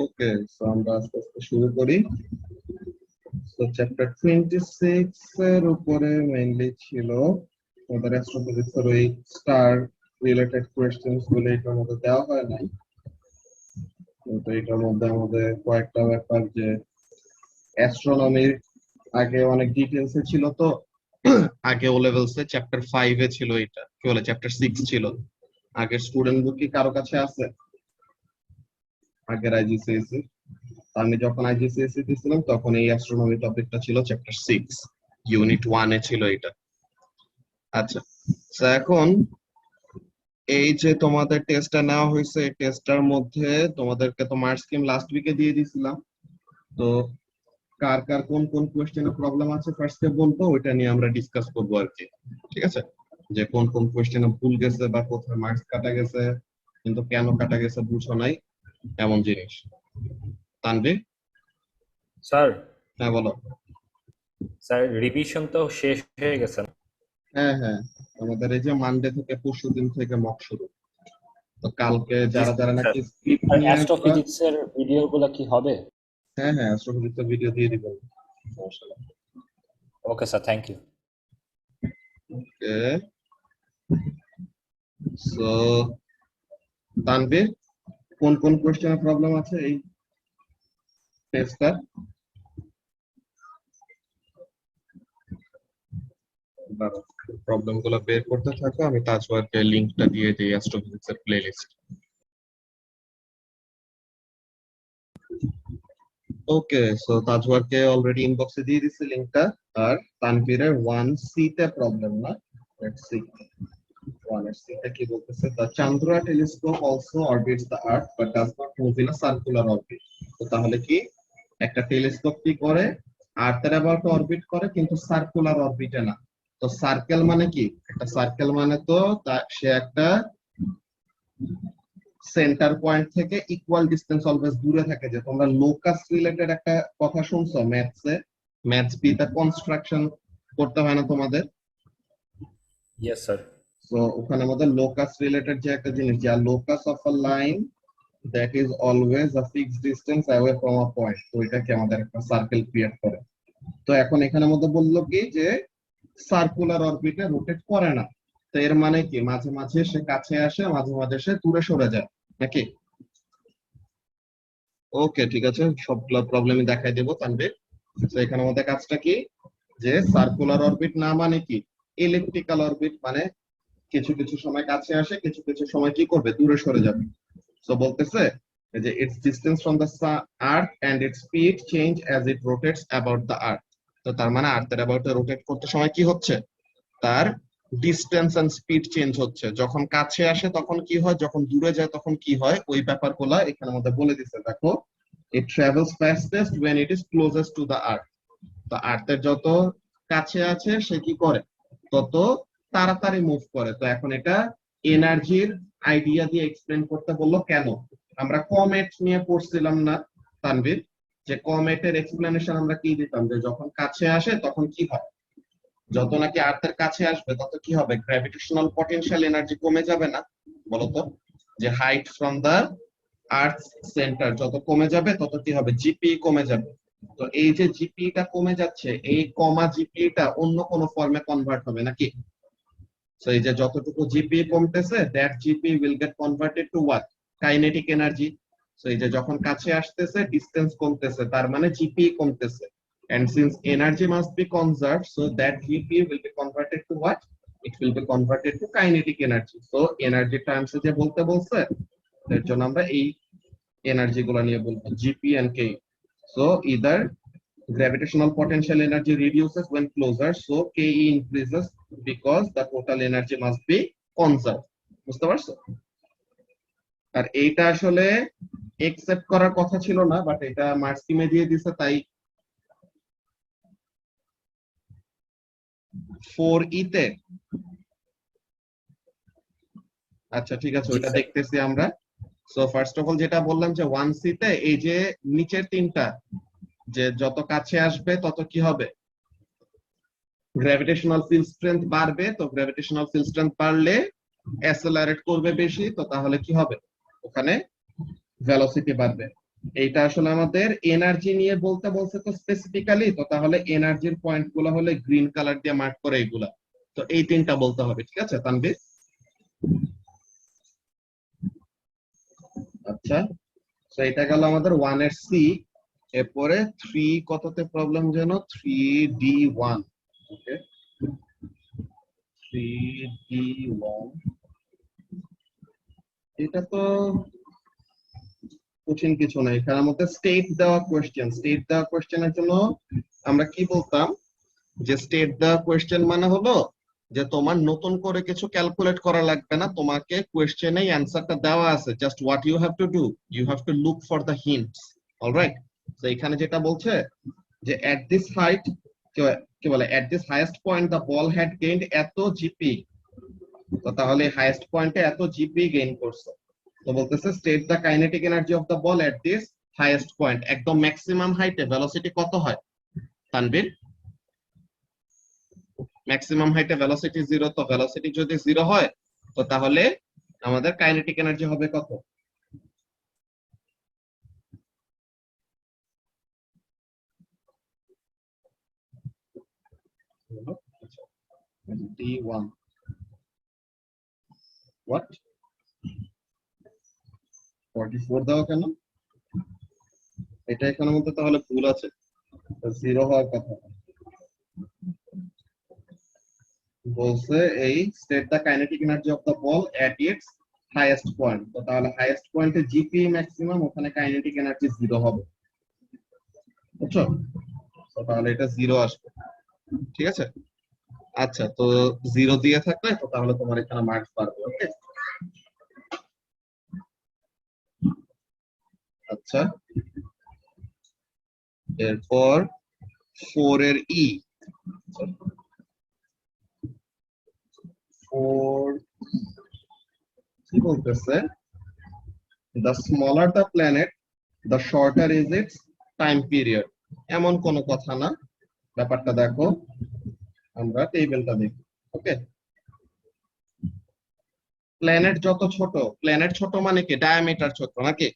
ওকে, so আমরা আস্তে আস্তে শুরু করি। সো চ্যাপ্টার 26 এর উপরে মেইনলি ছিল আমাদের অ্যাস্ট্রোফিজিক্সের ওই স্টার রিলেটেড কোয়েশ্চেন্স গুলো এটার মধ্যে দেওয়া হয় নাই, কিন্তু এটার মধ্যে আমাদের কয়েকটা ব্যাপার যে অ্যাস্ট্রোনমির আগে অনেক ডিটেলসে ছিল। তো আগে ও লেভেলসে চ্যাপ্টার 5 এ ছিল, এটা কি বলে চ্যাপ্টার 6 ছিল। আগের স্টুডেন্ট বুক কি কারো কাছে আছে? আগের আইজিসিএসসি, আমি যখন আইজিসিএসসি দিছিলাম তখন এই অ্যাস্ট্রোনমি টপিকটা ছিল চ্যাপ্টার 6, ইউনিট 1 এ ছিল এটা। আচ্ছা, তো এখন এই যে তোমাদের টেস্টটা নেওয়া হয়েছে, এই টেস্টটার মধ্যে তোমাদেরকে তো মার্কস স্কিম লাস্ট উইকে দিয়ে দিছিলাম। তো কার কার কোন কোন কোয়েশ্চেনে প্রবলেম আছে ফার্স্টে বলবো, ওইটা নিয়ে আমরা ডিসকাস করবো আর কি। ঠিক আছে, যে কোন কোন কোয়েশ্চেনে ভুল গেছে বা কোথায় মার্কস কাটা গেছে, কিন্তু কেন কাটা গেছে বুঝো নাই, এমন জিনিস। তানভীর? স্যার হ্যাঁ বলো। স্যার রিভিশন তো শেষ হয়ে গেছে না? হ্যাঁ হ্যাঁ, আমাদের এই যে মানডে থেকে পরশু দিন থেকে মক শুরু। তো কালকে যারা যারা স্যার, নাকি স্ক্রিপ্ট আর নিয়ে অ্যাস্ট্রোফিজিক্স এর ভিডিওগুলো কি হবে? হ্যাঁ হ্যাঁ, অ্যাস্ট্রোফিজিক্সের ভিডিও দিয়ে দিব, সমস্যা নেই। Okay sir, thank you. Okay, so Tanvir, কোন কোন কোয়েশ্চেনে প্রবলেম আছে এই টেস্টটা? প্রবলেম গুলো বের করতে থাকো, আমি তাজওয়ারকে লিংকটা দিয়ে দিই অ্যাস্ট্রোফিজিক্স এর প্লেলিস্ট। ওকে, সো তাজওয়ারকে অলরেডি ইনবক্সে দিয়ে দিছি লিংকটা। আর তানভীরের 1C তে প্রবলেম না, লেটস সি 1C তে কি বলতেছে। The Chandra telescope also orbits the earth but does not move in a circular orbit. তো তাহলে কি, একটা টেলিস্কোপ কি করে, আর্থের অ্যাবাউট অরবিট করে কিন্তু সার্কুলার অরবিটে না। তো সার্কেল মানে কি, একটা সার্কেল মানে তো সে একটা সেন্টার পয়েন্ট থেকে ইকুয়াল ডিসটেন্স অলওয়েজ দূরে থাকে। যে তোমরা লোকাস রিলেটেড একটা কথা শুনছো ম্যাথসে, ম্যাথস বি তে কনস্ট্রাকশন করতে হয় না তোমাদের? Yes sir. সো ওখানে আমাদের লোকাস রিলেটেড যে একটা জিনিস, যে locus of a line that is always a fixed distance away from a point, তো এটাকে আমাদের একটা সার্কেল ক্রিয়েট করে। তো এখন এখানে মধ্যে বললো কি যে সার্কুলার অরবিটে রোটেট করে না। তো এর মানে কি, মাঝে মাঝে সে কাছে আসে, মাঝে মাঝে সে দূরে সরে যায় নাকি? ওকে ঠিক আছে, সবগুলো প্রবলেমই দেখাই দেবো তানভীর। তো এখানে আমাদের কাজটা কি, যে সার্কুলার অরবিট না মানে কি, ইলিপ্টিক্যাল অরবিট মানে কিছু কিছু সময় কাছে আসে, কিছু কিছু সময় কি করবে, দূরে সরে যাবে। তো বলতেছে যে its distance from the earth and its speed change as it rotates about the earth. তো তার মানে আর্থের অ্যাবাউটে রোটেট করতে সময় কি হচ্ছে, তার ডিস্টেন্স এন্ড স্পিড চেঞ্জ হচ্ছে। যখন কাছে আসে তখন কি হয়, যখন দূরে যায় তখন কি হয়, ওই ব্যাপারগুলো এখানে আমাদের বলে দিচ্ছে। দেখো, it travels fastest when it is closest to the earth। তো আর্থের যত কাছে আছে সে কি করে, তত তাড়াতাড়ি মুভ করে। তো এখন এটা এনার্জির আইডিয়া দিয়ে এক্সপ্লেন করতে বললো। কেন, আমরা কমেট নিয়ে পড়ছিলাম না তানভীর, যে কমেটের এক্সপ্লেনেশন আমরা কি দিতাম, যে যখন কাছে আসে তখন কি হয়, যত নাকি আর্থের কাছে আসবে তত কি হবে, গ্র্যাভিটেশনাল পটেনশিয়াল এনার্জি কমে যাবে না? বলতো, যে height from the earth centre যত কমে যাবে তত কি হবে, জিপি কমে যাবে। তো এই যে জিপিটা কমে যাচ্ছে, এই কমা জিপিটা অন্য কোন ফর্মে কনভার্ট হবে নাকি? সো এই যে যতটুকু জিপি কমতেছে, that GP will get converted to what, kinetic energy. So এই যে যখন কাছে আসতেছে ডিসটেন্স কমতেছে, তার মানে জিপি কমতেছে। And since energy must be conserved, so that GP will be converted to what? It will be converted to kinetic energy. So energy terms যে বলতে বলছে, এর জন্য আমরা এই এনার্জি গুলো নিয়ে বলবো, GP and K. So either gravitational potential energy reduces when closer, so ke increases because the total energy must be conserved. বুঝতে পারছো? আর এইটা আসলে একসেপ্ট করার কথা ছিল না, বাট এটা মার্কস স্কিমে দিয়ে দিছে, তাই 4E তে। আচ্ছা ঠিক আছে, জি ওইটা স্যার। দেখতেছি আমরা। সো ফার্স্ট অফ অল যেটা বললাম যে 1C তে এই যে নিচের তিনটা, যে যত কাছে আসবে তত কি হবে, গ্র্যাভিটেশনাল ফিল্ড স্ট্রেংথ বাড়বে। তো গ্র্যাভিটেশনাল ফিল্ড স্ট্রেংথ বাড়লে অ্যাসেলারেট করবে বেশি, তো তাহলে কি হবে, ওখানে ভেলোসিটি বাড়বে। এইটা আসলে আমাদের এনার্জি নিয়ে বলতে বলছে তো স্পেসিফিক্যালি, তো তাহলে এনার্জির পয়েন্ট গুলো হলে গ্রিন কালার দিয়ে মার্ক করে এগুলা। তো এই তিনটা বলতে হবে, ঠিক আছে তানভীর? আচ্ছা, তো এটা গেল আমাদের 1 এর সি। এরপরে 3 কততে প্রবলেম যেন, 3D1। ওকে, 3D1, এটা তো কঠিন কিছু না। এখানের মধ্যে স্টেট দেওয়া কোয়েশ্চেনের জন্য আমরা কি বলতাম, যে স্টেট দেওয়া কোয়েশ্চেন মানে হলো যে তোমার নতুন করে কিছু ক্যালকুলেট করা লাগবে না, তোমাকে কোয়েশ্চেনেই অ্যান্সারটা দেওয়া আছে, just what you have to do, you have to look for the hints. Alright, তো এখানে যেটা বলছে যে এট দিস হাইট, কি বলে, at this highest point the ball had gained এত জিপি। তো তাহলে হাইয়েস্ট পয়েন্টে এত জিপি গেইন করছে। তো বলতেছে state the kinetic energy of the ball at this highest point. একদম ম্যাক্সিমাম হাইটে ভেলোসিটি কত হয় তানভীর? ম্যাক্সিমাম হাইটে ভেলোসিটি 0। তো ভেলোসিটি যদি 0 হয়, তো তাহলে আমাদের কাইনেটিক এনার্জি হবে কত? D1 what 44 দাও কেন? এটা এখানের মধ্যে তাহলে ভুল আছে, 0 হওয়ার কথা না। বলছে এই state the kinetic energy of the ball at it's highest point. তো তাহলে হাইয়েস্ট পয়েন্টে জিপি ম্যাক্সিমাম, ওখানে কাইনেটিক এনার্জি 0 হবে, বুঝছো? তো তাহলে এটা 0 আসবে, ঠিক আছে? আচ্ছা, তো 0 দিয়ে থাকলে তো তাহলে তোমার এখানে মার্কস পারবে। ওকে, আচ্ছা, এরপর 4 এর ই। 4 কি বলতেছে, the smaller the planet the shorter is its time period. এমন কোনো কথা না, ব্যাপারটা দেখো, আমরা টেবিলটা দেখি। ওকে, প্ল্যানেট যত ছোট, প্ল্যানেট ছোট মানে কি ডায়ামিটার ছোট নাকি?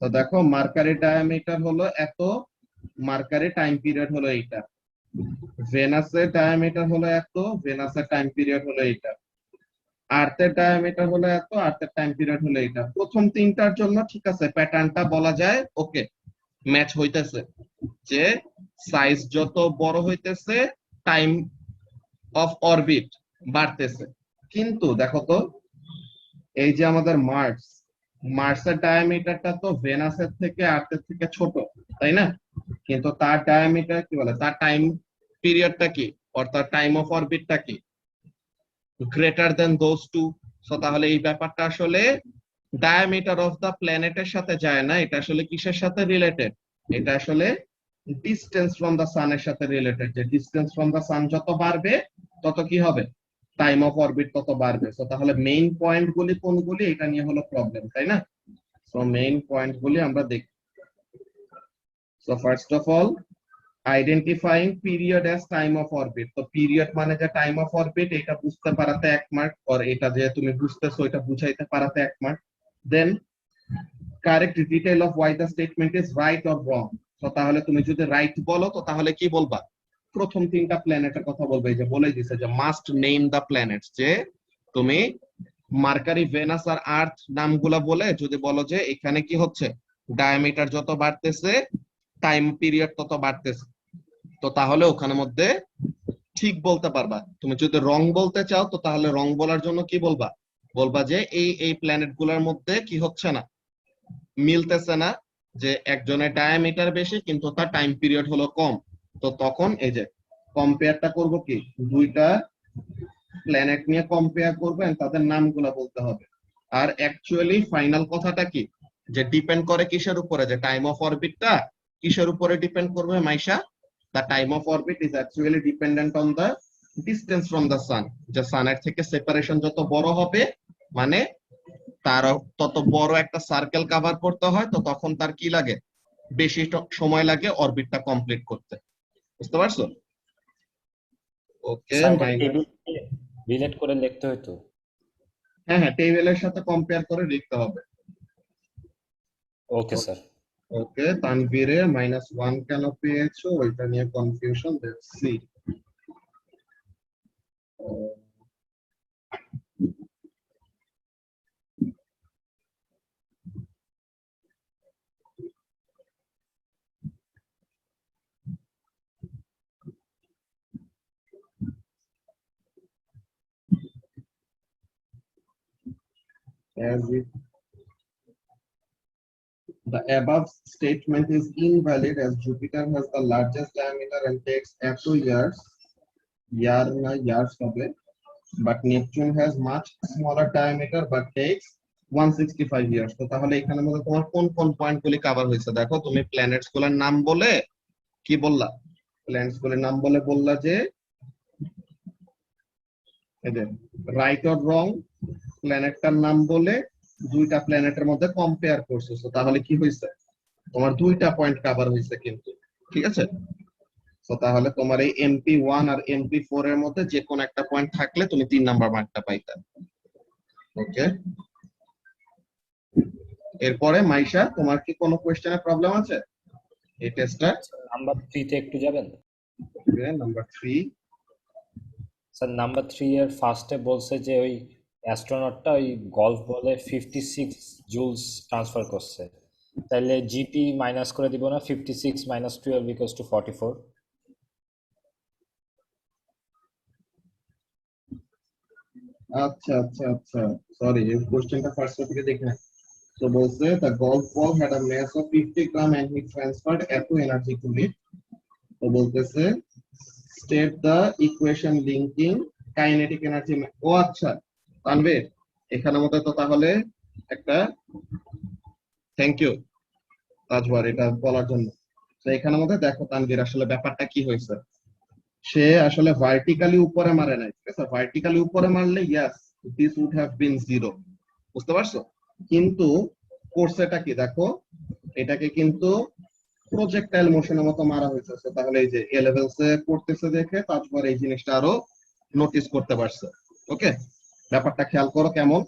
তো দেখো মার্কারি ডায়ামিটার হলো এত, মার্কারি টাইম পিরিয়ড হলো এইটা। ভেনাসের ডায়ামিটার হলো এত, ভেনাসের টাইম পিরিয়ড হলো এইটা। আর্থের ডায়ামিটার হলো এত, আর্থের টাইম পিরিয়ড হলো এইটা। প্রথম তিনটার জন্য ঠিক আছে, প্যাটার্নটা বলা যায়, ওকে, ম্যাচ হইতেছে, যে সাইজ যত বড় হইতেছে টাইম অফ অরবিট বাড়তেছে। কিন্তু দেখো তো, এই যে আমাদের মার্স, মার্সের ডায়ামিটারটা তো ভেনাসের থেকে আর্থের থেকে ছোট, তাই না? কিন্তু তার ডায়ামিটার কি বলে, তার টাইম পিরিয়ডটা কি, অর্থাৎ টাইম অফ অরবিটটা কি, greater than those two. So তাহলে এই ব্যাপারটা আসলে ডায়ামিটার অফ দা প্ল্যানেটের সাথে যায় না, এটা আসলে কিসের সাথে রিলেটেড, এটা আসলে ডিস্টেন্স ফ্রম দা সানের সাথে রিলেটেড। যে ডিস্টেন্স ফ্রম দা সান যত বাড়বে, তত কি হবে, টাইম অফ অরবিট তত বাড়বে। সো তাহলে মেইন পয়েন্ট গুলি কোনগুলি, এটা নিয়ে হলো প্রবলেম, তাই না? সো মেইন পয়েন্ট গুলি আমরা দেখি। So first of all, identifying period as time of orbit. তো পিরিয়ড মানে যে টাইম অফ অরবিট, এটা বুঝতে পারাতে 1 মার্ক, আর এটা যে তুমি বুঝতেছো এটা বুঝাইতে পারাতে 1 mark. Then correct detail of why the statement is right or wrong. তো তাহলে তুমি যদি রাইট বলো, তো তাহলে কি বলবা, প্রথম তিনটা প্ল্যানেটের কথা বলবে। এই যে বলে দিছে যে মাস্ট নেম দা প্ল্যানেটস, যে তুমি মার্কারি, ভেনাস আর আর্থ নামগুলা বলে যদি বলো যে এখানে কি হচ্ছে, ডায়ামিটার যত বাড়তেছে টাইম পিরিয়ড তত বাড়তেছে, তো তাহলে ওখানের মধ্যে ঠিক বলতে পারবা। তুমি যদি রং বলতে চাও, তো তাহলে রং বলার জন্য কি বলবা, বলবা যে এই এই প্ল্যানেট গুলার মধ্যে কি হচ্ছে না, মিলতেছে না, যে একজনের ডায়ামিটার বেশি কিন্তু তার টাইম পিরিয়ড হলো কম। তো তখন এই যে কম্পেয়ারটা করব কি, দুইটা প্ল্যানেট নিয়ে কম্পেয়ার করবেন, তাদের নামগুলা বলতে হবে। আর অ্যাকচুয়ালি ফাইনাল কথাটা কি, যে ডিপেন্ড করে কিসের উপরে, যে টাইম অফ অরবিটটা কিসের উপরে ডিপেন্ড করবে Maisha? The time of orbit is actually dependent on the distance from the sun. যে সানের থেকে সেপারেশন যত বড় হবে, মানে তার তত বড় একটা সার্কেল কভার করতে হয়, তো তখন তার কি লাগে, বেশি সময় লাগে অরবিটটা কমপ্লিট করতে। বুঝতে পারছো? ওকে, স্যার এটা মাইনাস। টেবিল রিলেট করে লিখতে হতো। হ্যাঁ হ্যাঁ, টেবিলের সাথে কম্পেয়ার করে লিখতে হবে। Okay sir. ওকে, তানভীরে -1 কেন পেয়েছো ওইটা নিয়ে confusion, let's see. As if the above statement is invalid as Jupiter has the largest diameter and takes 2 years, years হবে, but Neptune has much smaller diameter but takes 165 years. তো তাহলে এখানে মধ্যে তোমার কোন কোন পয়েন্ট গুলি কভার হয়েছে দেখো। তুমি প্ল্যানেটস গুলোর নাম বলে কি বললা, প্ল্যানেটস গুলোর নাম বলে বললা যে এই যে রাইট অর রং প্ল্যানেটটার নাম বলে দুইটা প্ল্যানেটের মধ্যে কম্পেয়ার করছো। তো তাহলে কি হয়েছে, তোমার দুইটা পয়েন্ট কভার হয়েছে কিন্তু, ঠিক আছে। তো তাহলে তোমার এই MP1 আর MP4 এর মধ্যে যে কোন একটা পয়েন্ট থাকলে তুমি 3 নাম্বার মার্কটা পাইতা। ওকে, এরপরে মাইশা তোমার কি কোনো কোশ্চেনে প্রবলেম আছে এই টেস্টটা? নাম্বার 3 তে একটু যাবেন। ওকে, নাম্বার 3। স্যার নাম্বার 3 এর ফার্স্টে বলছে যে ওই অ্যাস্ট্রোনটটা ওই গলফ বলে 56 জুলস ট্রান্সফার করছে, তাহলে জিপি মাইনাস করে দিব না? 56 - 12 = 44। আচ্ছা আচ্ছা আচ্ছা, সরি এই কোশ্চেনটা ফার্স্ট থেকে দেখে না। তো বলছে the golf ball had a mass of 50 gram and he transferred এত এনার্জি to it। তো বলতেছে state the equation linking kinetic energy। ও আচ্ছা তানভীর, এখানে মতো তো তাহলে একটা থ্যাংক ইউ তাজওয়ার এটা বলার জন্য। তো এখানে মধ্যে দেখো তানভীর আসলে ব্যাপারটা কি হয়েছে, সে আসলে ভার্টিক্যালি উপরে মারে নাই, ঠিক আছে। ভার্টিক্যালি উপরে মারলে yes this would have been 0, বুঝতে পারছো। কিন্তু কোর্সেটা কি দেখো, এটাকে কিন্তু প্রজেক্টাইল মোশনের মতো মারা হয়েছে। তো তাহলে এই যে এ লেভেলসে করতেছে দেখে তারপর এই জিনিসটা আরো নোটিস করতে পারছে। ওকে, ব্যাপারটা খেয়াল করো কেমন,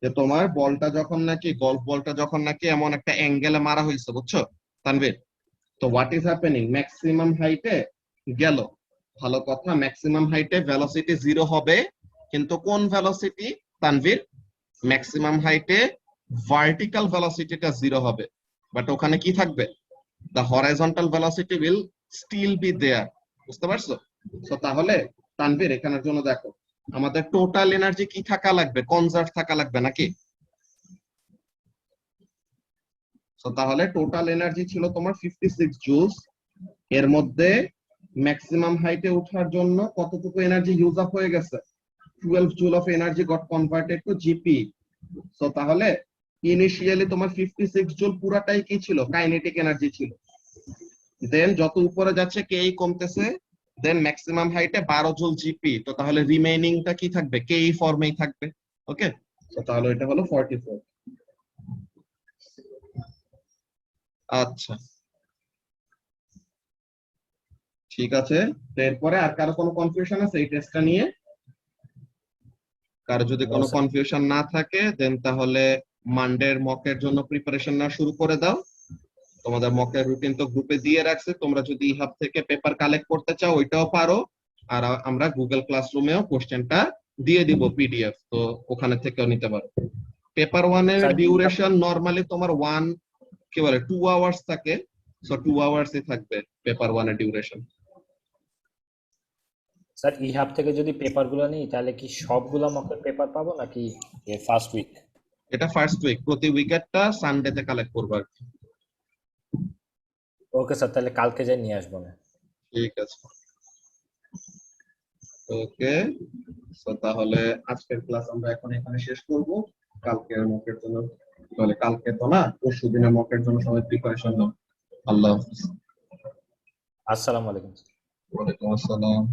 যে তোমার বলটা যখন নাকি গলফ বলটা যখন নাকি এমন একটা অ্যাঙ্গেলে মারা হয়েছে, বুঝছো তানভীর। তো হোয়াট ইজ হ্যাপেনিং, ম্যাক্সিমাম হাইটে গেল, ভালো কথা, ম্যাক্সিমাম হাইটে ভেলোসিটি 0 হবে, কিন্তু কোন ভেলোসিটি তানভীর, ম্যাক্সিমাম হাইটে ভার্টিক্যাল ভেলোসিটিটা 0 হবে, বাট ওখানে কি থাকবে, the horizontal velocity will still be there, বুঝতে পারছো। তো তাহলে তানভীর এখানের জন্য দেখো আমাদের টোটাল এনার্জি কি থাকা লাগবে, কনজার্ভ থাকা লাগবে নাকি। তো তাহলে টোটাল এনার্জি ছিল তোমার 56 জুলস, এর মধ্যে ম্যাক্সিমাম হাইটে ওঠার জন্য কতটুকু এনার্জি ইউজ আপ হয়ে গেছে, 12 joule of energy goat converted to GP. So তাহলে ইনিশিয়ালি তোমার 56 জুল পুরাটাই কি ছিল, কাইনেটিক এনার্জি ছিল। দেন যত উপরে যাচ্ছে কে কমতেছে, দেন ম্যাক্সিমাম হাইটে 12 জুল জিপি। তো তাহলে রিমেইনিংটা কি থাকবে, কে ফর্মেই থাকবে। ওকে, তো তাহলে এটা হলো 44। আচ্ছা ঠিক আছে, তো এরপরে আর কারো কোনো কনফিউশন আছে এই টেস্টটা নিয়ে? কারো যদি কোনো কনফিউশন না থাকে দেন তাহলে মানডের মকের জন্য প্রিপারেশন না শুরু করে দাও। তোমাদের মকের রুটিন তো গ্রুপে দিয়ে রাখছে, তোমরা যদি ইহাব থেকে পেপার কালেক্ট করতে চাও ওইটাও পারো, আর আমরা গুগল ক্লাসরুমেও কোশ্চেনটা দিয়ে দিব পিডিএফ, তো ওখানে থেকেও নিতে পারো। পেপার 1 এর ডিউরেশন নরমালি তোমার 2 আওয়ার্স থাকে, সো 2 আওয়ার্সই থাকবে পেপার 1 এর ডিউরেশন। স্যার ইহাব থেকে যদি পেপারগুলো নিই তাহলে কি সবগুলো মকের পেপার পাবো নাকি ফার্স্ট উইক? এটা ফার্স্ট উইক, প্রতি উইকেটটা সানডেতে কালেক্ট করবো আর কি। ওকে স্যার, তাহলে কালকে যাই নিয়ে আসবো না। ঠিক আছে, ওকে। সো তাহলে আজকের ক্লাস আমরা এখন এখানে শেষ করব। কালকের মকের জন্য, তাহলে কালকে তো না পরশু দিনের মকের জন্য সবাই প্রিপারেশন নাও। আল্লাহ হাফেজ। আসসালামু আলাইকুম। ওয়ালাইকুম আসসালাম।